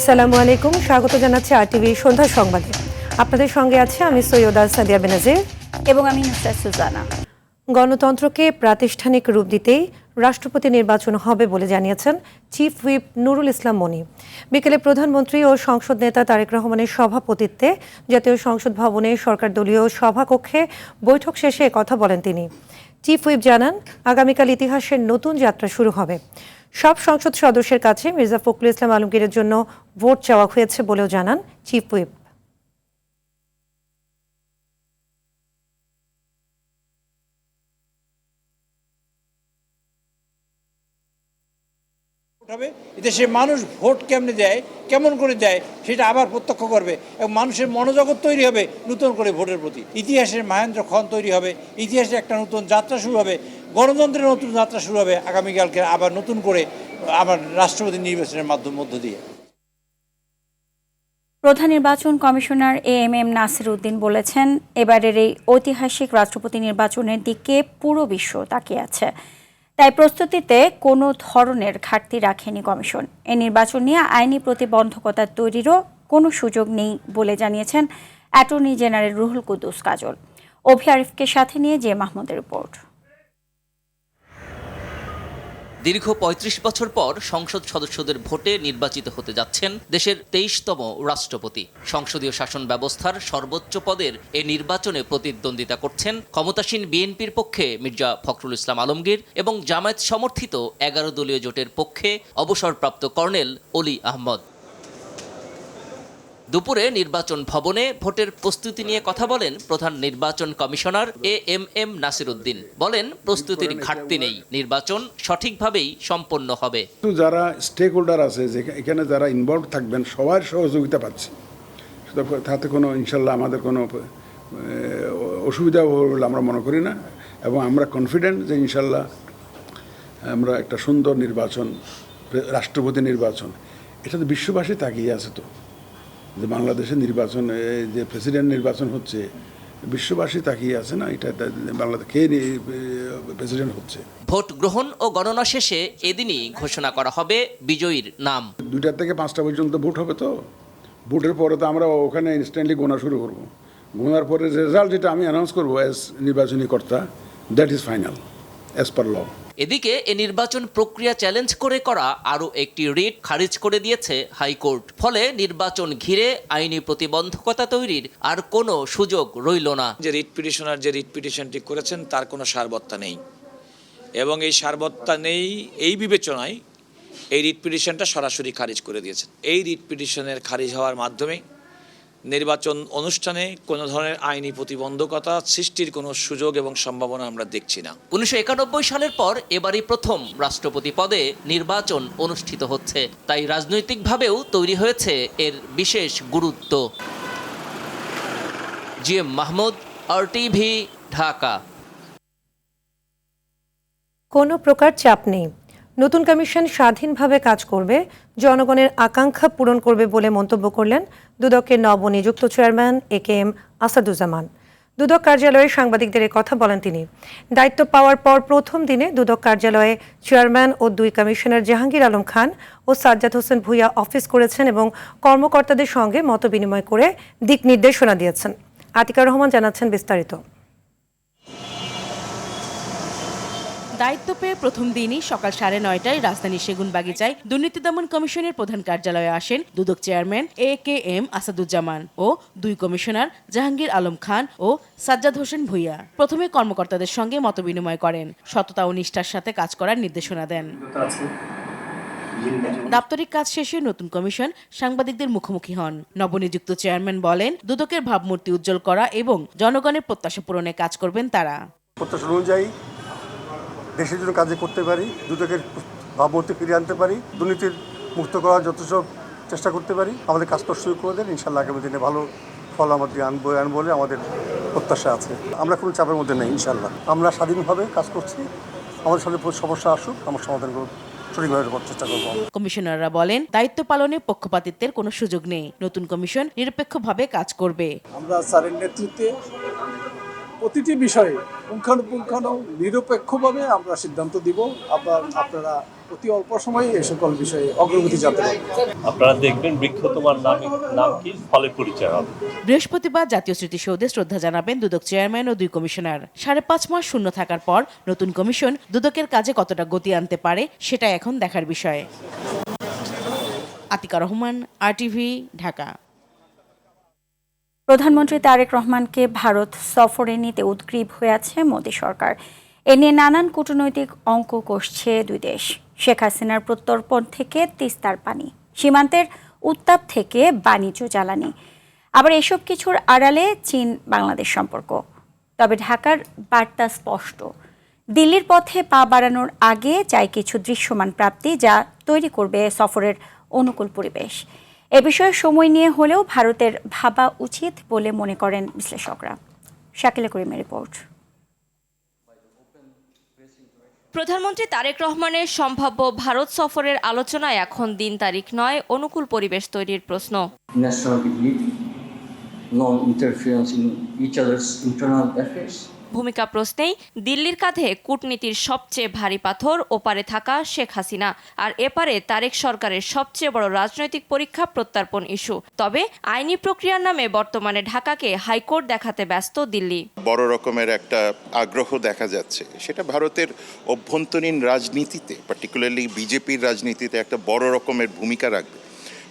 আসসালামু আলাইকুম, স্বাগত জানাচ্ছি RTV সন্ধ্যা সংবাদে। আপনাদের সঙ্গে আছে আমি সৈয়দা সাদিয়া বেনাজির এবং আমি নুসরাত সুজানা। গণতন্ত্রকে প্রাতিষ্ঠানিক রূপ দিতেই রাষ্ট্রপতি নির্বাচন হবে বলে জানিয়েছেন চিফ হুইপ নুরুল ইসলাম মনি। বিকেলে প্রধানমন্ত্রী ও সংসদ নেতা তারেক রহমানের সভাপতিত্বে জাতীয় সংসদ ভবনে সরকার দলীয় সভাকক্ষে বৈঠক শেষে কথা বলেন তিনি। চিফ হুইপ জানান, আগামীকাল ইতিহাসের নতুন যাত্রা শুরু হবে। সব সংসদ সদস্যের কাছে মির্জা ফখরুল ইসলাম আলমগীরের জন্য ভোট চাওয়া হয়েছে বলেও জানান চিফ হুইপ। দেশের মানুষ ভোট কেমনে দেয়, কেমন করে দেয় সেটা আবার প্রত্যক্ষ করবে এবং মানুষের মনোজগৎ তৈরি হবে নতুন করে ভোটের প্রতি। ইতিহাসের মহেন্দ্র খন তৈরি হবে, ইতিহাসে একটা নতুন যাত্রা শুরু হবে, গণতন্ত্রের নতুন যাত্রা শুরু হবে আগামীকালকে আবার নতুন করে আবার রাষ্ট্রপতি নির্বাচনের মধ্য দিয়ে। প্রধান নির্বাচন কমিশনার AM নাসির উদ্দিন বলেছেন, এবারের এই ঐতিহাসিক রাষ্ট্রপতি নির্বাচনের দিকে পুরো বিশ্ব তাকিয়ে আছে, তাই প্রস্তুতিতে কোনো ধরনের ঘাটতি রাখেনি কমিশন। এই নির্বাচন নিয়ে আইনি প্রতিবন্ধকতা তৈরিরও কোনো সুযোগ নেই বলে জানিয়েছেন অ্যাটর্নি জেনারেল রুহুল কুদ্দুস কাজল। অভি আরিফকে সাথে নিয়ে জে মাহমুদের রিপোর্ট। দীর্ঘ ৩৫ বছর পর সংসদ সদস্যদের ভোটে নির্বাচিত হতে যাচ্ছেন দেশের ২৩তম রাষ্ট্রপতি। সংসদীয় শাসন ব্যবস্থার সর্বোচ্চ পদের এ নির্বাচনে প্রতিদ্বন্দ্বিতা করছেন ক্ষমতাসীন বিএনপির পক্ষে মির্জা ফখরুল ইসলাম আলমগীর এবং জামায়াত সমর্থিত ১১ দলীয় জোটের পক্ষে অবসরপ্রাপ্ত কর্নেল অলি আহমদ। দুপুরে নির্বাচন ভবনে ভোটের প্রস্তুতি নিয়ে কথা বলেন প্রধান নির্বাচন কমিশনার AM নাসির উদ্দিন। বলেন, প্রস্তুতির ঘাটতি নেই, নির্বাচন সঠিকভাবেই সম্পন্ন হবে। যারা স্টেক হোল্ডার আছে, এখানে যারা ইনভলভ থাকবেন সবার সহযোগিতা পাচ্ছি, তাতে কোনো ইনশাল্লাহ আমাদের কোনো অসুবিধা হবে বলে আমরা মনে করি না এবং আমরা কনফিডেন্ট যে ইনশাল্লাহ আমরা একটা সুন্দর নির্বাচন, রাষ্ট্রপতি নির্বাচন, এটা তো বিশ্ববাসী তাকিয়ে আছে। তো যে বাংলাদেশের নির্বাচন, যে প্রেসিডেন্ট নির্বাচন হচ্ছে, বিশ্ববাসী তাকিয়ে আছে না, এটা বাংলাদেশ কে প্রেসিডেন্ট হচ্ছে। ভোট গ্রহণ ও গণনা শেষে এদিনই ঘোষণা করা হবে বিজয়ীর নাম। 2টা থেকে 5টা পর্যন্ত ভোট হবে। তো ভোটের পরে তো আমরা ওখানে ইনস্ট্যান্টলি গোনা শুরু করব। গোনার পরে রেজাল্ট যেটা আমি অ্যানাউন্স করবো অ্যাজ নির্বাচনী কর্তা, that is final as per law. এদিকে এ নির্বাচন প্রক্রিয়া চ্যালেঞ্জ করে করা আরও একটি রিট খারিজ করে দিয়েছে হাইকোর্ট। ফলে নির্বাচন ঘিরে আইনি প্রতিবন্ধকতা তৈরির আর কোনো সুযোগ রইল না। যে রিট পিটিশনার যে রিট পিটিশনটি করেছেন তার কোনো সারবত্তা নেই এবং এই সারবত্তা নেই এই বিবেচনায় এই রিট পিটিশনটা সরাসরি খারিজ করে দিয়েছেন। এই রিট পিটিশনের খারিজ হওয়ার মাধ্যমে নির্বাচন অনুষ্ঠানে কোনো ধরনের আইনি প্রতিবন্ধকতা সৃষ্টির কোনো সুযোগ এবং সম্ভাবনা আমরা দেখছি না। 1991 সালের পর এবারই প্রথম রাষ্ট্রপতি পদে নির্বাচন অনুষ্ঠিত হচ্ছে, তাই রাজনৈতিকভাবেও তৈরি হয়েছে এর বিশেষ গুরুত্ব। GM Mahmud, RTV, Dhaka. কোনো প্রকার চাপ নেই, নতুন কমিশন স্বাধীনভাবে কাজ করবে, জনগণের আকাঙ্ক্ষা পূরণ করবে বলে মন্তব্য করলেন দুদকের নবনিযুক্ত চেয়ারম্যান AKM আসাদুজ্জামান। দুদক কার্যালয়ে সাংবাদিকদের কথা বলেন তিনি। দায়িত্ব পাওয়ার পর প্রথম দিনে দুদক কার্যালয়ে চেয়ারম্যান ও 2 কমিশনার জাহাঙ্গীর আলম খান ও সাজ্জাদ হোসেন ভূঁইয়া অফিস করেছেন এবং কর্মকর্তাদের সঙ্গে মতবিনিময় করে দিক নির্দেশনা দিয়েছেন। আতিকার রহমান জানাচ্ছেন বিস্তারিত। দায়িত্ব পেয়ে প্রথম দিনই সকাল 9:30টায় রাজধানীর সেগুনবাগিচায় দুর্নীতি দমন কমিশনের প্রধান কার্যালয়ে আসেন দুদক চেয়ারম্যান AKM আসাদুজ্জামান ও 2 কমিশনার জাহাঙ্গীর আলম খান ও সাজ্জাদ হোসেন ভূঁইয়া। প্রথমে কর্মকর্তাদের সঙ্গে মতবিনিময় করেন, সততা ও নিষ্ঠার সাথে কাজ করার নির্দেশনা দেন। দাপ্তরিক কাজ শেষে নতুন কমিশন সাংবাদিকদের মুখোমুখি হন। নবনিযুক্ত চেয়ারম্যান বলেন, দুদকের ভাবমূর্তি উজ্জ্বল করা এবং জনগণের প্রত্যাশা পূরণে কাজ করবেন তারা। প্রত্যাশা অনুযায়ী দেশের জন্য কাজ করতে পারি, দুদকের ভাবমূর্তি ফিরিয়ে আনতে পারি, দুর্নীতির মুক্ত করার যথেষ্ট চেষ্টা করতে পারি। আমাদের কাজ শুরু করে দেন, ইনশাল্লাহ আগামী দিনে ভালো ফল আমাদের আনবো বলে আমাদের প্রত্যাশা আছে। আমরা কোনো চাপের মধ্যে নেই, ইনশাল্লাহ আমরা স্বাধীনভাবে কাজ করছি। আমাদের সাথে সমস্যা আসুক, আমার সমাধান করব, সঠিকভাবে চেষ্টা করব। কমিশনাররা বলেন, দায়িত্ব পালনে পক্ষপাতিত্বের কোনো সুযোগ নেই, নতুন কমিশন নিরপেক্ষভাবে কাজ করবে। আমরা স্যারের নেতৃত্বে প্রতিটি বিষয়ে পুঙ্খানুপুঙ্খানু নিরপেক্ষভাবে আমরা সিদ্ধান্ত দিব। আপনারা অতি অল্প সময়ে এ সকল বিষয়ে অগ্রগতি যাতে হয়। আপনারা দেখবেন বৃক্ষ তোমার নাম কি ফলে পরিচয় হবে। বৃহস্পতিবার জাতীয় স্মৃতিসৌধে শ্রদ্ধা জানাবেন দুদক চেয়ারম্যান ও 2 কমিশনার। 5.5 মাস শূন্য থাকার পর নতুন কমিশন দুদকের কাজে কতটা গতি আনতে পারে সেটা এখন দেখার বিষয়। আতিকা রহমান, RTV, ঢাকা। প্রধানমন্ত্রী তারেক রহমানকে ভারত সফরে নিতে উদগ্রীব হয়ে আছে মোদী সরকার। এ নিয়ে নানান কূটনৈতিক অঙ্ক কষছে দুই দেশ। শেখ হাসিনার প্রত্যর্পণ থেকে তিস্তার পানি, সীমান্তের উত্তাপ থেকে বাণিজ্য জ্বালানি, আবার এসব কিছুর আড়ালে চীন বাংলাদেশ সম্পর্ক। তবে ঢাকার বার্তা স্পষ্ট, দিল্লির পথে পা বাড়ানোর আগে চাই কিছু দৃশ্যমান প্রাপ্তি, যা তৈরি করবে সফরের অনুকূল পরিবেশ। এ বিষয়ে সময় নিয়ে হলেও ভারতের ভাবা উচিত বলে মনে করেন বিশ্লেষকরা। শাকিলা করিমের রিপোর্ট। প্রধানমন্ত্রী তারেক রহমানের সম্ভাব্য ভারত সফরের আলোচনায় এখন দিন তারিখ নয়, অনুকূল পরিবেশ তৈরির প্রশ্ন। ভূমিকা প্রশ্নেই দিল্লির কাঁধে কূটনীতির সবচেয়ে ভারী পাথর ওপারে থাকা শেখ হাসিনা, আর এপারে তারেক সরকারের সবচেয়ে বড় রাজনৈতিক পরীক্ষা প্রত্যর্পণ ইস্যু। তবে আইনি প্রক্রিয়ার নামে বর্তমানে ঢাকাকে হাইকোর্ট দেখাতে ব্যস্ত দিল্লি। বড় রকমের একটা আগ্রহ দেখা যাচ্ছে, সেটা ভারতের অভ্যন্তরীণ রাজনীতিতে, পার্টিকুলারলি বিজেপির রাজনীতিতে একটা বড় রকমের ভূমিকা রাখবে।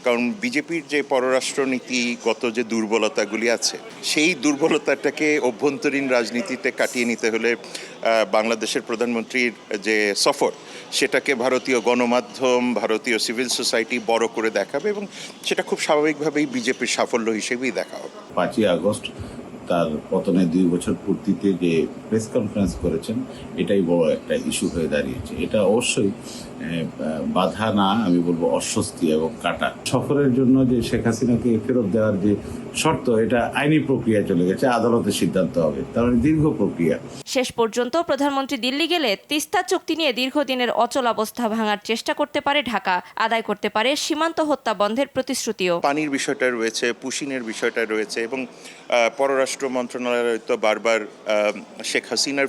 কারণ বিজেপির যে পররাষ্ট্রনীতিগত যে দুর্বলতাগুলি আছে, সেই দুর্বলতাটাকে অভ্যন্তরীণ রাজনীতিতে কাটিয়ে নিতে হলে বাংলাদেশের প্রধানমন্ত্রীর যে সফর, সেটাকে ভারতীয় গণমাধ্যম, ভারতীয় সিভিল সোসাইটি বড় করে দেখাবে, এবং সেটা খুব স্বাভাবিকভাবেই বিজেপির সাফল্য হিসেবেই দেখা হবে। 5ই আগস্ট তার পতনের 2 বছর পূর্তিতে যে প্রেস কনফারেন্স করেছেন, এটাই বড় একটা ইস্যু হয়ে দাঁড়িয়েছে। এটা অবশ্যই বাধা না, আমি বলবো অস্বস্তি এবং কাটা। সফরের জন্য যে শেখ হাসিনাকে ফেরত দেওয়ার যে শর্ত, এটা আইনি প্রক্রিয়া চলে গেছে, আদালতের সিদ্ধান্ত হবে, তার মানে দীর্ঘ প্রক্রিয়া। শেষ পর্যন্ত প্রধানমন্ত্রী দিল্লি গেলে তিস্তা চুক্তি নিয়ে দীর্ঘদিনের অচল অবস্থা ভাঙার চেষ্টা করতে পারে ঢাকা, আদায় করতে পারে সীমান্ত হত্যা বন্ধের প্রতিশ্রুতিও। পানির বিষয়টা রয়েছে, পুশিনের বিষয়টা রয়েছে, এবং পররাষ্ট্র মন্ত্রণালয় তো বারবার শেখ হাসিনার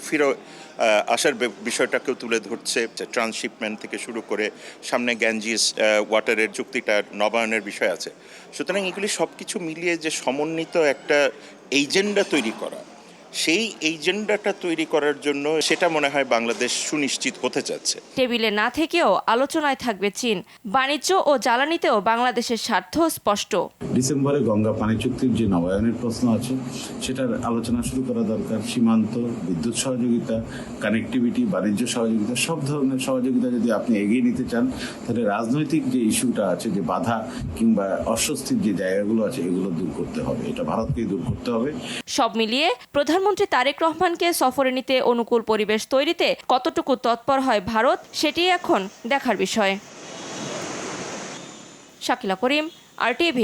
আসার বিষয়টাকেও তুলে ধরছে। ট্রান্সশিপমেন্ট থেকে শুরু করে সামনে গ্যাঞ্জিস ওয়াটারের চুক্তিটা নবায়নের বিষয় আছে। সুতরাং এগুলি সব কিছু মিলিয়ে যে সমন্বিত একটা এজেন্ডা তৈরি করা, সেই এজেন্ডাটা তৈরি করার জন্য সেটা মনে হয় বাংলাদেশ সুনিশ্চিত হতে চাচ্ছে। টেবিলে না থেকেও আলোচনায় থাকবে চীন। বাণিজ্য ও জ্বালানিতেও বাংলাদেশের স্বার্থ স্পষ্ট। ডিসেম্বরে গঙ্গা পানি চুক্তির যে নবায়নের প্রশ্ন আছে, সেটার আলোচনা শুরু করা দরকার। সীমান্ত, বিদ্যুৎ সহযোগিতা, কানেক্টিভিটি, বাণিজ্য সহযোগিতা, সব ধরনের সহযোগিতা যদি আপনি এগিয়ে নিতে চান, তাহলে রাজনৈতিক যে ইস্যুটা আছে, যে বাধা কিংবা অস্বস্তির যে জায়গাগুলো আছে, এগুলো দূর করতে হবে। এটা ভারতকেই দূর করতে হবে। সব মিলিয়ে প্রধানমন্ত্রী তারেক রহমানকে সফরে নিতে অনুকূল পরিবেশ তৈরিতে কতটুকু তৎপর হয় ভারত, সেটি এখন দেখার বিষয়। শাকিলা করিম, RTV,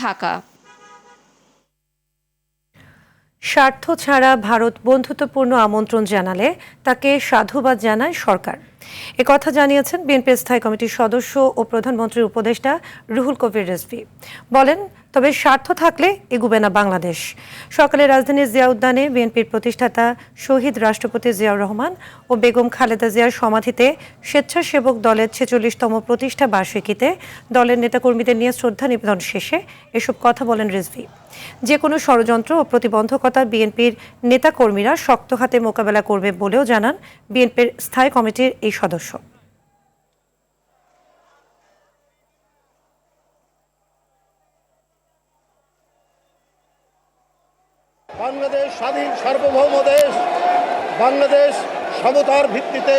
ঢাকা। স্বার্থ ছাড়া ভারত বন্ধুত্বপূর্ণ আমন্ত্রণ জানালে তাকে সাধুবাদ জানায় সরকার। একথা জানিয়েছেন বিএনপির স্থায়ী কমিটির সদস্য ও প্রধানমন্ত্রীর উপদেষ্টা রুহুল কবির রিজভী। বলেন, তবে স্বার্থ থাকলে এগুবে না বাংলাদেশ। সকালে রাজধানীর জিয়া উদ্যানে বিএনপির প্রতিষ্ঠাতা শহীদ রাষ্ট্রপতি জিয়াউর রহমান ও বেগম খালেদা জিয়ার সমাধিতে স্বেচ্ছাসেবক দলের 46তম প্রতিষ্ঠা বার্ষিকীতে দলের নেতাকর্মীদের নিয়ে শ্রদ্ধা নিবেদন শেষে এসব কথা বলেন রিজভী। যে কোনো ষড়যন্ত্র ও প্রতিবন্ধকতা বিএনপির নেতাকর্মীরা শক্ত হাতে মোকাবেলা করবে বলেও জানান বিএনপির স্থায়ী কমিটির এই সদস্য। বাংলাদেশ স্বাধীন সার্বভৌম দেশ। বাংলাদেশ সমতার ভিত্তিতে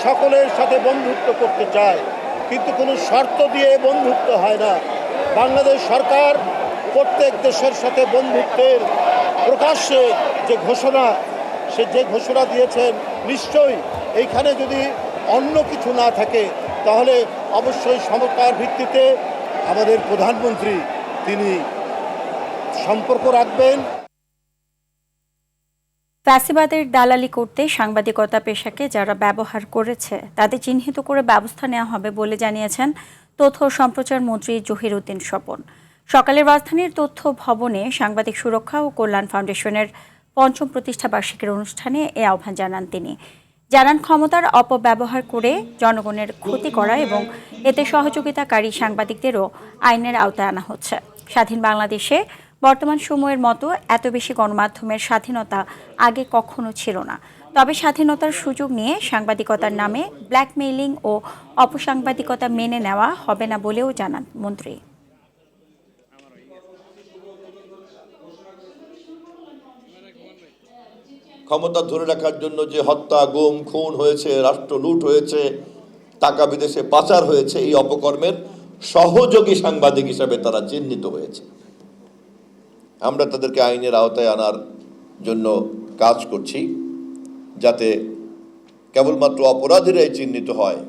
সকলের সাথে বন্ধুত্ব করতে চায়, কিন্তু কোনো শর্ত দিয়ে বন্ধুত্ব হয় না। বাংলাদেশ সরকার প্রত্যেক দেশের সাথে বন্ধুত্বের প্রকাশ্যে যে ঘোষণা দিয়েছেন, নিশ্চয়ই এইখানে যদি অন্য কিছু না থাকে, তাহলে অবশ্যই সমতার ভিত্তিতে আমাদের প্রধানমন্ত্রী তিনি সম্পর্ক রাখবেন। ফ্যাসিবাদের দালালি করতে সাংবাদিকতা পেশাকে যারা ব্যবহার করেছে, তাদের চিহ্নিত করে ব্যবস্থা নেওয়া হবে বলে জানিয়েছেন তথ্য ও সম্প্রচার মন্ত্রী জহিরউদ্দিন স্বপন। সকালে রাজধানীর তথ্য ভবনে সাংবাদিক সুরক্ষা ও কল্যাণ ফাউন্ডেশনের 5ম প্রতিষ্ঠা বার্ষিকীর অনুষ্ঠানে এ আহ্বান জানান তিনি। জানান, ক্ষমতার অপব্যবহার করে জনগণের ক্ষতি করা এবং এতে সহযোগিতাকারী সাংবাদিকদেরও আইনের আওতায় আনা হচ্ছে। স্বাধীন বাংলাদেশে বর্তমান সময়ের মতো এত বেশি গণমাধ্যমের স্বাধীনতা আগে কখনো ছিল না। তবে স্বাধীনতার সুযোগ নিয়ে সাংবাদিকতার নামে ব্ল্যাকমেইলিং ও অপসাংবাদিকতা মেনে নেওয়া হবে না বলেও জানান মন্ত্রী। ক্ষমতা ধরে রাখার জন্য যে হত্যা, গুম, খুন হয়েছে, রাষ্ট্র লুট হয়েছে, টাকা বিদেশে পাচার হয়েছে, এই অপকর্মের সহযোগী সাংবাদিক হিসাবে তারা চিহ্নিত হয়েছে। আমরা তাদেরকে আইনের আওতায় আনার জন্য কাজ করছি, যাতে কেবলমাত্র অপরাধীরাই চিহ্নিত হয়।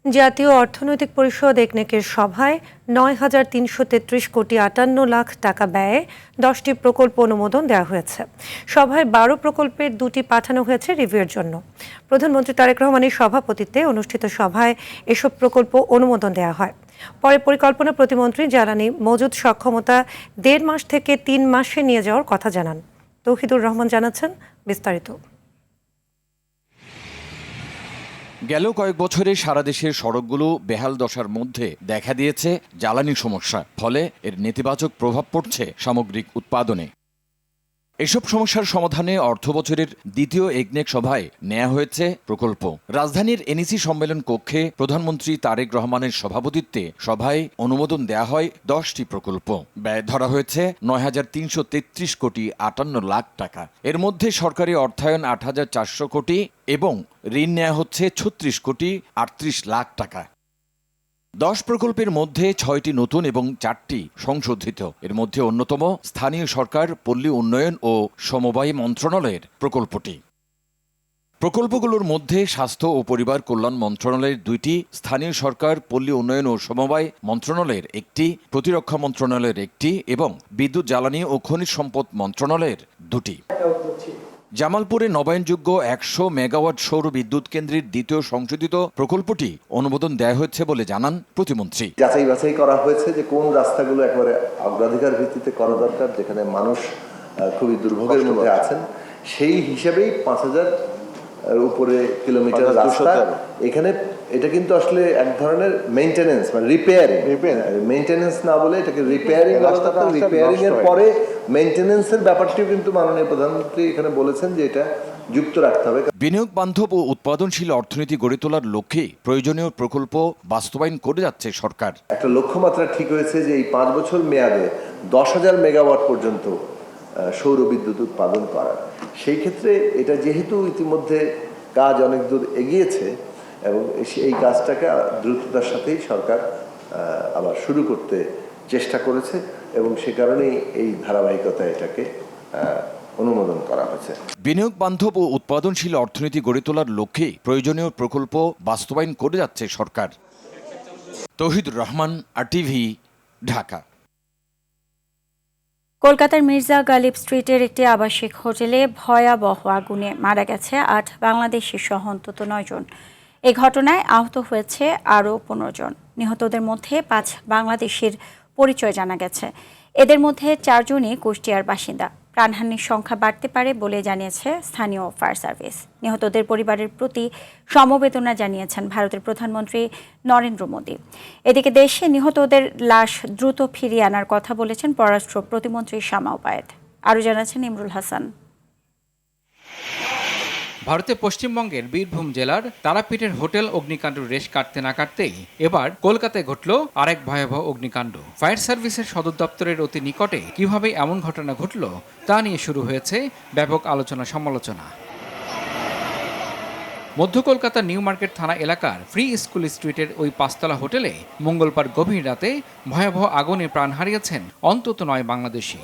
জাতীয় অর্থনৈতিক পরিষদ একনেকের সভায় ৯,৩৩৩ কোটি ৫৮ লাখ টাকা ব্যয়ে 10টি প্রকল্প অনুমোদন দেওয়া হয়েছে। সভায় 12 প্রকল্পের 2টি পাঠানো হয়েছে রিভিউয়ের জন্য। প্রধানমন্ত্রী তারেক রহমানের সভাপতিত্বে অনুষ্ঠিত সভায় এসব প্রকল্প অনুমোদন দেওয়া হয়। পরে পরিকল্পনা প্রতিমন্ত্রী জ্বালানি মজুদ সক্ষমতা 1.5 মাস থেকে 3 মাসে নিয়ে যাওয়ার কথা জানান। তৌহিদুর রহমান জানাচ্ছেন বিস্তারিত। গেল কয়েক বছরে সারা দেশের সড়কগুলো বেহাল দশার মধ্যে দেখা দিয়েছে জ্বালানি সমস্যা, ফলে এর নেতিবাচক প্রভাব পড়ছে সামগ্রিক উৎপাদনে। এসব সমস্যার সমাধানে অর্থবছরের দ্বিতীয় একনেক সভায় নেওয়া হয়েছে প্রকল্প। রাজধানীর এনইসি সম্মেলন কক্ষে প্রধানমন্ত্রী তারেক রহমানের সভাপতিত্বে সভায় অনুমোদন দেয়া হয় 10টি প্রকল্প। ব্যয় ধরা হয়েছে ৯,৩৩৩ কোটি ৫৮ লাখ টাকা। এর মধ্যে সরকারি অর্থায়ন ৮,৪০০ কোটি এবং ঋণ নেওয়া হচ্ছে ৩৬ কোটি ৩৮ লাখ টাকা। 10 প্রকল্পের মধ্যে 6টি নতুন এবং 4টি সংশোধিত। এর মধ্যে অন্যতম স্থানীয় সরকার, পল্লী উন্নয়ন ও সমবায় মন্ত্রণালয়ের প্রকল্পটি। প্রকল্পগুলোর মধ্যে স্বাস্থ্য ও পরিবার কল্যাণ মন্ত্রণালয়ের 2টি, স্থানীয় সরকার, পল্লী উন্নয়ন ও সমবায় মন্ত্রণালয়ের 1টি, প্রতিরক্ষা মন্ত্রণালয়ের 1টি এবং বিদ্যুৎ, জ্বালানি ও খনিজ সম্পদ মন্ত্রণালয়ের 2টি। জামালপুরে নবায়নযোগ্য 100 মেগাওয়াট সৌর বিদ্যুৎ কেন্দ্রের দ্বিতীয় সংশোধিত প্রকল্পটি অনুমোদন দেওয়া হয়েছে বলে জানান প্রতিমন্ত্রী। যাচাই বাছাই করা হয়েছে যে কোন রাস্তাগুলো একেবারে অগ্রাধিকার ভিত্তিতে করা দরকার, যেখানে মানুষ খুবই দুর্ভোগের মধ্যে আছেন, সেই হিসেবেই 5,000 উপরে কিলোমিটার রাস্তা। এখানে এটা কিন্তু আসলে এক ধরনের মেইনটেনেন্স বা রিপেয়ারিং, মেইনটেনেন্স না বলে এটাকে রিপেয়ারিং রাস্তাটা, রিপেয়ারিং এর পরে মেইনটেনেন্সের ব্যাপারটিও কিন্তু মাননীয় প্রধানমন্ত্রী এখানে বলেছেন যে এটা যুক্ত রাখতে হবে। বিনিয়োগ বান্ধব ও উৎপাদনশীল অর্থনীতি গড়ে তোলার লক্ষ্যে প্রয়োজনীয় প্রকল্প বাস্তবায়ন করে যাচ্ছে সরকার। একটা লক্ষ্যমাত্রা ঠিক হয়েছে যে এই 5 বছর মেয়াদে 10,000 মেগাওয়াট পর্যন্ত সৌর বিদ্যুৎ উৎপাদন করার। সেই ক্ষেত্রে এটা যেহেতু ইতিমধ্যে কাজ অনেক দূর এগিয়েছে এবং এই কাজটাকে দ্রুততার সাথেই সরকার আবার শুরু করতে চেষ্টা করেছে এবং সে কারণেই এই ধারাবাহিকতায় এটাকে অনুমোদন করা হয়েছে। বিনিয়োগ বান্ধব ও উৎপাদনশীল অর্থনীতি গড়ে তোলার লক্ষ্যে প্রয়োজনীয় প্রকল্প বাস্তবায়ন করে যাচ্ছে সরকার। তৌহিদুর রহমান, RTV, ঢাকা। কলকাতার মির্জা গালিব স্ট্রিটের একটি আবাসিক হোটেলে ভয়াবহ আগুনে মারা গেছে 8 বাংলাদেশি সহ অন্তত 9 জন। এই ঘটনায় আহত হয়েছে আরও 15 জন। নিহতদের মধ্যে 5 বাংলাদেশির পরিচয় জানা গেছে। এদের মধ্যে 4 জনই কুষ্টিয়ার বাসিন্দা। প্রাণহানির সংখ্যা বাড়তে পারে বলে জানিয়েছে স্থানীয় ফায়ার সার্ভিস। নিহতদের পরিবারের প্রতি সমবেদনা জানিয়েছেন ভারতের প্রধানমন্ত্রী নরেন্দ্র মোদী। এদিকে দেশে নিহতদের লাশ দ্রুত ফিরিয়ে আনার কথা বলেছেন পররাষ্ট্র প্রতিমন্ত্রী শামা ওবায়েদ। আরও জানাচ্ছেন ইমরুল হাসান। ভারতের পশ্চিমবঙ্গের বীরভূম জেলার তারাপীঠের হোটেল অগ্নিকাণ্ড রেশ কাটতে না কাটতেই এবার কলকাতায় ঘটল আরেক ভয়াবহ অগ্নিকাণ্ড। ফায়ার সার্ভিসের সদর দপ্তরের অতি নিকটে কিভাবে এমন ঘটনা ঘটল তা নিয়ে শুরু হয়েছে ব্যাপক আলোচনা সমালোচনা। মধ্য কলকাতার নিউ মার্কেট থানা এলাকার ফ্রি স্কুল স্ট্রিটের ওই 5তলা হোটেলে মঙ্গলবার গভীর রাতে ভয়াবহ আগুনে প্রাণ হারিয়েছেন অন্তত 9 বাংলাদেশি।